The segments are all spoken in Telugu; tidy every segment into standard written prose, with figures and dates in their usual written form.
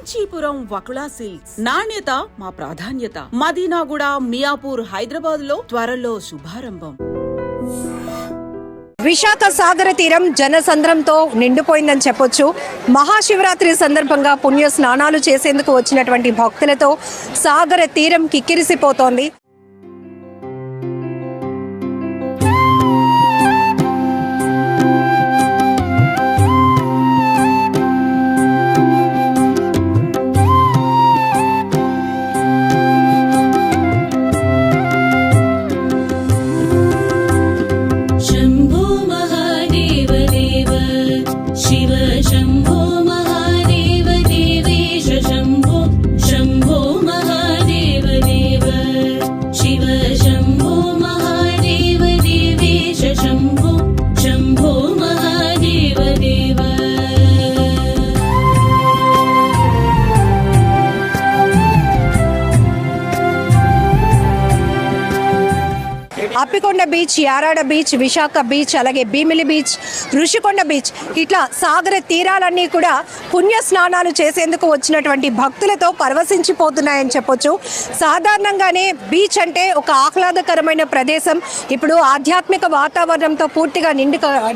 కాంచీపురం వకుళా సిల్క్స్ నాణ్యత మా ప్రాధాన్యత. మదీనాగూడ, మియాపూర్, హైదరాబాద్ లో త్వరలో శుభారంభం. విశాఖ సాగర తీరం జనసంద్రంతో నిండిపోయిందని చెప్పొచ్చు. మహాశివరాత్రి సందర్భంగా పుణ్య స్నానాలు చేసేందుకు వచ్చినటువంటి భక్తులతో సాగర తీరం కిక్కిరిసిపోతోంది. Appikonda beach, Yarada beach, Visakha beach, అలాగే భీమిలి బీచ్, ఋషికొండ బీచ్, ఇట్లా సాగర తీరాలన్నీ కూడా పుణ్య స్నానాలు చేసేందుకు వచ్చినటువంటి భక్తులతో పరవశించిపోతున్నాయని చెప్పొచ్చు. సాధారణంగానే బీచ్ అంటే ఒక ఆహ్లాదకరమైన ప్రదేశం. ఇప్పుడు ఆధ్యాత్మిక వాతావరణంతో పూర్తిగా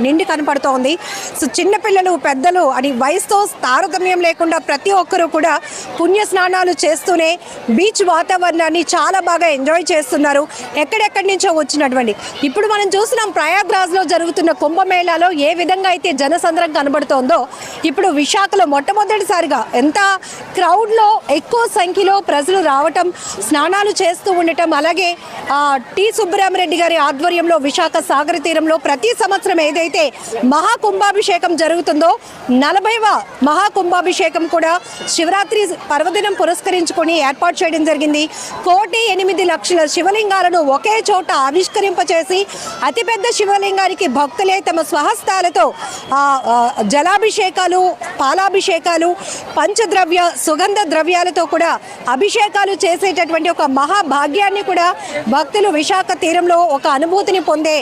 నిండి కనపడుతోంది. సో చిన్నపిల్లలు, పెద్దలు అని వయసుతో తారతమ్యం లేకుండా ప్రతి ఒక్కరూ కూడా పుణ్య స్నానాలు చేస్తూనే బీచ్ వాతావరణాన్ని చాలా బాగా ఎంజాయ్ చేస్తున్నారు. ఎక్కడెక్కడి నుంచో వచ్చినటువంటి ఇప్పుడు మనం చూస్తున్నాం ప్రయాగ్రాజ్ లో జరుగుతున్న కుంభమేళాలో ఏ విధంగా అయితే జనసంద్రం కనబడుతోందో ఇప్పుడు విశాఖలో మొట్టమొదటిసారిగా ఎంత క్రౌడ్ లో ఎక్కువ సంఖ్యలో ప్రజలు రావటం, స్నానాలు చేస్తూ ఉండటం, అలాగే టి సుబ్బరామరెడ్డి గారి ఆధ్వర్యంలో విశాఖ సాగర తీరంలో ప్రతి సంవత్సరం ఏదైతే మహాకుంభాభిషేకం జరుగుతుందో 40వ మహాకుంభాభిషేకం కూడా శివరాత్రి పర్వదినం పురస్కరించుకొని ఏర్పాటు చేయడం జరిగింది. 1,08,00,000 శివలింగాలను ఒకే చోట ఆవిష్కరింపచేసి అతిపెద్ద శివలింగానికి భక్తులే తమ స్వహస్తాలతో జలాభిషేకాలు, పాలాభిషేకాలు, పంచద్రవ్య, సుగంధ ద్రవ్యాలతో కూడా అభిషేకాలు చేసేటటువంటి ఒక మహాభాగ్యాన్ని కూడా భక్తులు విశాఖ తీరంలో ఒక అనుభూతిని పొందే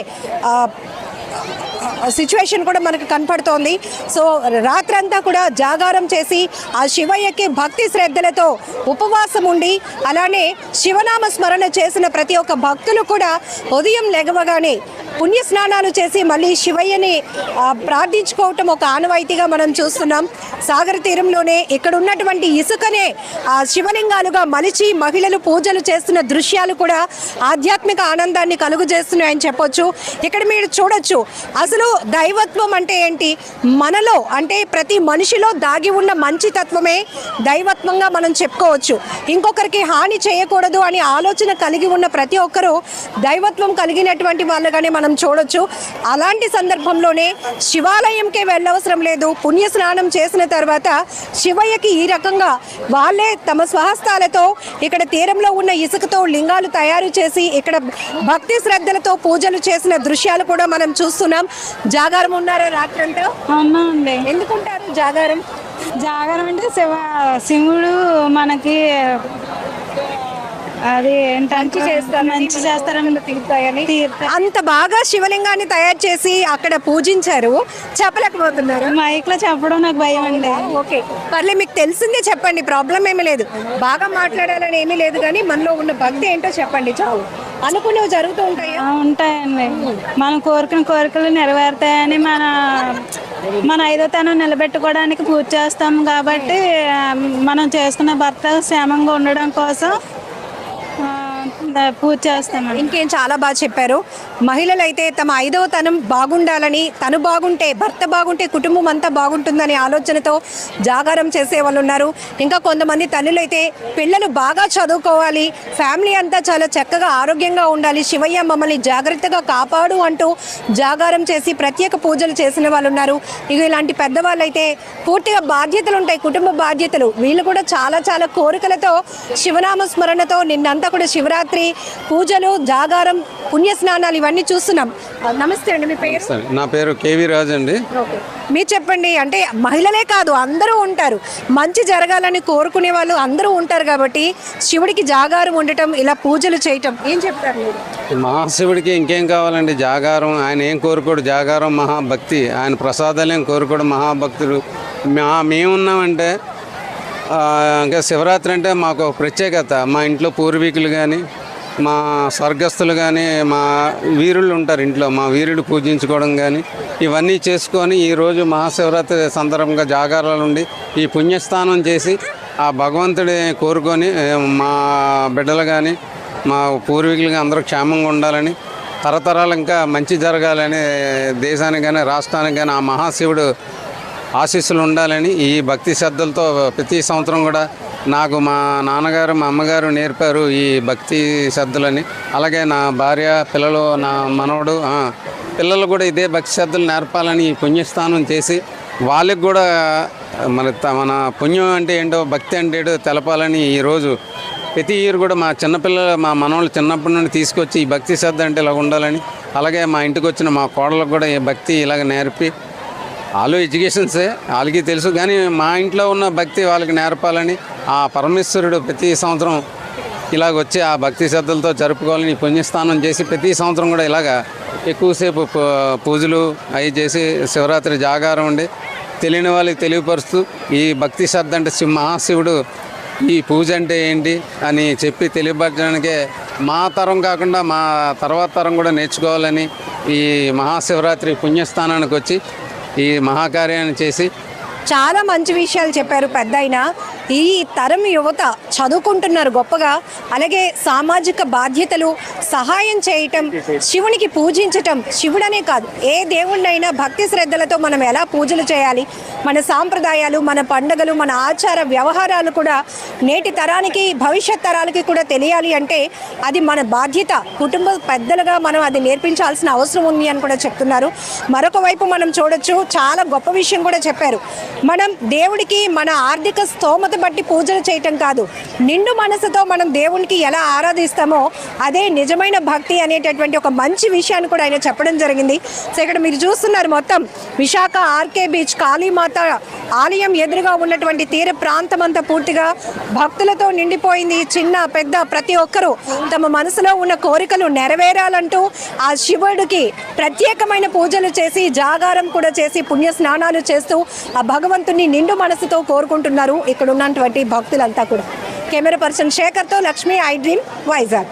సిచ్యువేషన్ కూడా మనకు కనపడుతోంది. సో రాత్రంతా కూడా జాగారం చేసి ఆ శివయ్యకి భక్తి శ్రద్ధలతో ఉపవాసం ఉండి అలానే శివనామ స్మరణ చేసిన ప్రతి ఒక్క భక్తులు కూడా ఉదయం లెగవగానే పుణ్య స్నానాలు చేసి మళ్ళీ శివయ్యని ప్రార్థించుకోవటం ఒక ఆనవాయితీగా మనం చూస్తున్నాం. సాగర తీరంలోనే ఇక్కడ ఉన్నటువంటి ఇసుకనే శివలింగాలుగా మలిచి మహిళలు పూజలు చేస్తున్న దృశ్యాలు కూడా ఆధ్యాత్మిక ఆనందాన్ని కలుగు చేస్తున్నాయని చెప్పొచ్చు. ఇక్కడ మీరు చూడొచ్చు అసలు దైవత్వం అంటే ఏంటి, మనలో అంటే ప్రతి మనిషిలో దాగి ఉన్న మంచి తత్వమే దైవత్వంగా మనం చెప్పుకోవచ్చు. ఇంకొకరికి హాని చేయకూడదు అని ఆలోచన కలిగి ఉన్న ప్రతి ఒక్కరూ దైవత్వం కలిగినటువంటి వాళ్ళగానే మనం చూడొచ్చు. అలాంటి సందర్భంలోనే శివాలయంకే వెళ్ళవసరం లేదు. పుణ్య స్నానం చేసిన తర్వాత శివయ్యకి ఈ రకంగా వాళ్ళే తమ స్వహస్తాలతో ఇక్కడ తీరంలో ఉన్న ఇసుకతో లింగాలు తయారు చేసి ఇక్కడ భక్తి శ్రద్ధలతో పూజలు చేసిన దృశ్యాలు కూడా మనం చూస్తున్నాం. జాగారం ఉన్నారా రాత్రంతా? అవునండి. ఎందుకుంటారు జాగారం? జాగారం అంటే శివుడు మనకి అది మంచి చేస్తారని అంత బాగా శివలింగాన్ని తయారు చేసి అక్కడ పూజించారు. చెప్పలేకపోతున్నారు. మైక్ లో చెప్పడం నాకు భయం అండి. ఓకే పర్లే, మీకు తెలిసిందే చెప్పండి, ప్రాబ్లం ఏమీ లేదు. బాగా మాట్లాడాలని ఏమీ లేదు, కానీ మనలో ఉన్న భక్తి ఏంటో చెప్పండి. చాలు. అనుకునేవి జరుగుతూ ఉంటాయా? ఉంటాయండి. మనం కోరికను కోరికలు నెరవేరుతాయని మన ఐదోతనం నిలబెట్టుకోవడానికి పూజ చేస్తాం కాబట్టి మనం చేసుకున్న భర్త క్షేమంగా ఉండడం కోసం పూజ చేస్తాను. ఇంకేం చాలా బాగా చెప్పారు. మహిళలు అయితే తమ 5వ తనం బాగుండాలని, తను బాగుంటే భర్త బాగుంటే కుటుంబం అంతా బాగుంటుందనే ఆలోచనతో జాగారం చేసే వాళ్ళు ఉన్నారు. ఇంకా కొంతమంది తల్లులు అయితే పిల్లలు బాగా చదువుకోవాలి, ఫ్యామిలీ అంతా చాలా చక్కగా ఆరోగ్యంగా ఉండాలి, శివయ్య మమ్మల్ని జాగ్రత్తగా కాపాడు అంటూ జాగారం చేసి ప్రత్యేక పూజలు చేసిన వాళ్ళు ఉన్నారు. ఇక ఇలాంటి పెద్దవాళ్ళు అయితే పూర్తిగా బాధ్యతలు ఉంటాయి, కుటుంబ బాధ్యతలు. వీళ్ళు కూడా చాలా చాలా కోరికలతో శివనామ స్మరణతో నిన్నంతా కూడా శివరాత్రి పూజలు, జాగారం, పుణ్య స్నానాలు ఇవన్నీ చూస్తున్నాం. నమస్తే అండి, మీ పేరు? నా పేరు కేవీ రాజు అండి. మీరు చెప్పండి. అంటే మహిళలే కాదు అందరూ ఉంటారు, మంచి జరగాలని కోరుకునే వాళ్ళు అందరూ ఉంటారు కాబట్టి శివుడికి జాగారం ఉండటం, ఇలా పూజలు చేయటం ఏం చెప్తారు మీరు? మహాశివుడికి ఇంకేం కావాలండి, జాగారం. ఆయన ఏం కోరుకోడు, జాగారం మహాభక్తి. ఆయన ప్రసాదాలు ఏం కోరుకోడు, మహాభక్తులు. మేమున్నామంటే ఇంకా శివరాత్రి అంటే మాకు ఒక ప్రత్యేకత. మా ఇంట్లో పూర్వీకులు కానీ, మా స్వర్గస్థులు కానీ, మా వీరులు ఉంటారు ఇంట్లో, మా వీరుడు పూజించుకోవడం కానీ ఇవన్నీ చేసుకొని ఈరోజు మహాశివరాత్రి సందర్భంగా జాగారాలు ఉండి ఈ పుణ్యస్నానం చేసి ఆ భగవంతుడి కోరుకొని మా బిడ్డలు కానీ మా పూర్వీకులు కానీ అందరూ క్షేమంగా ఉండాలని, తరతరాలు ఇంకా మంచి జరగాలని, దేశానికి కానీ రాష్ట్రానికి కానీ ఆ మహాశివుడు ఆశీస్సులు ఉండాలని ఈ భక్తి శ్రద్ధలతో ప్రతి సంవత్సరం కూడా నాకు మా నాన్నగారు మా అమ్మగారు నేర్పారు ఈ భక్తి శ్రద్ధలని. అలాగే నా భార్య పిల్లలు నా మనవడు పిల్లలు కూడా ఇదే భక్తి శ్రద్ధలు నేర్పాలని ఈ పుణ్యస్నానం చేసి వాళ్ళకి కూడా మన పుణ్యం అంటే ఏంటో భక్తి అంటే ఏంటో తెలపాలని ఈరోజు ప్రతి ఇయర్ కూడా మా చిన్నపిల్లలు మా మనవాళ్ళు చిన్నప్పటి నుండి తీసుకొచ్చి ఈ భక్తి శ్రద్ధ అంటే ఇలా ఉండాలని, అలాగే మా ఇంటికి వచ్చిన మా కోడలకు కూడా ఈ భక్తి ఇలాగ నేర్పి వాళ్ళు ఎడ్యుకేషన్సే వాళ్ళకి తెలుసు కానీ మా ఇంట్లో ఉన్న భక్తి వాళ్ళకి నేర్పాలని ఆ పరమేశ్వరుడు ప్రతి సంవత్సరం ఇలాగ వచ్చి ఆ భక్తి శ్రద్ధలతో జరుపుకోవాలని పుణ్యస్నానం చేసి ప్రతి సంవత్సరం కూడా ఇలాగ ఎక్కువసేపు పూజలు అవి చేసి శివరాత్రి జాగారం ఉండి తెలియని వాళ్ళకి తెలియపరుస్తూ ఈ భక్తి శ్రద్ధ అంటే మహాశివుడు ఈ పూజ అంటే ఏంటి అని చెప్పి తెలియపరచడానికే మా తరం కాకుండా మా తర్వాత తరం కూడా నేర్చుకోవాలని ఈ మహాశివరాత్రి పుణ్యస్థానానికి వచ్చి ఈ మహాకార్యాన్ని చేసి చాలా మంచి విషయాలు చెప్పారు పెద్దాయన. ఈ తరం యువత చదువుకుంటున్నారు గొప్పగా, అలాగే సామాజిక బాధ్యతలు, సహాయం చేయటం, శివునికి పూజించటం, శివుడనే కాదు ఏ దేవుణ్ణైనా భక్తి శ్రద్ధలతో మనం ఎలా పూజలు చేయాలి, మన సాంప్రదాయాలు, మన పండుగలు, మన ఆచార వ్యవహారాలు కూడా నేటి తరానికి భవిష్యత్ తరాలకి కూడా తెలియాలి అంటే అది మన బాధ్యత. కుటుంబ పెద్దలుగా మనం అది నేర్పించాల్సిన అవసరం ఉంది అని కూడా చెప్తున్నారు. మరొక వైపు మనం చూడొచ్చు, చాలా గొప్ప విషయం కూడా చెప్పారు. మనం దేవుడికి మన ఆర్థిక స్తోమత బట్టి పూజలు చేయటం కాదు, నిండు మనసుతో మనం దేవునికి ఎలా ఆరాధిస్తామో అదే నిజమైన భక్తి అనేటటువంటి ఒక మంచి విషయాన్ని కూడా ఆయన చెప్పడం జరిగింది. సో ఇక్కడ మీరు చూస్తున్నారు మొత్తం విశాఖ ఆర్కే బీచ్ కాళీమాత ఆలయం ఎదురుగా ఉన్నటువంటి తీర ప్రాంతం అంతా పూర్తిగా భక్తులతో నిండిపోయింది. చిన్న పెద్ద ప్రతి ఒక్కరూ తమ మనసులో ఉన్న కోరికలు నెరవేరాలంటూ ఆ శివుడికి ప్రత్యేకమైన పూజలు చేసి జాగారం కూడా చేసి పుణ్య స్నానాలు చేస్తూ ఆ భగవంతుని నిండు మనసుతో కోరుకుంటున్నారు ఇక్కడ ఉన్నటువంటి భక్తులంతా కూడా. కెమెరా పర్సన్ శేఖర్తో లక్ష్మి, ఐ డ్రీమ్, వైజాగ్.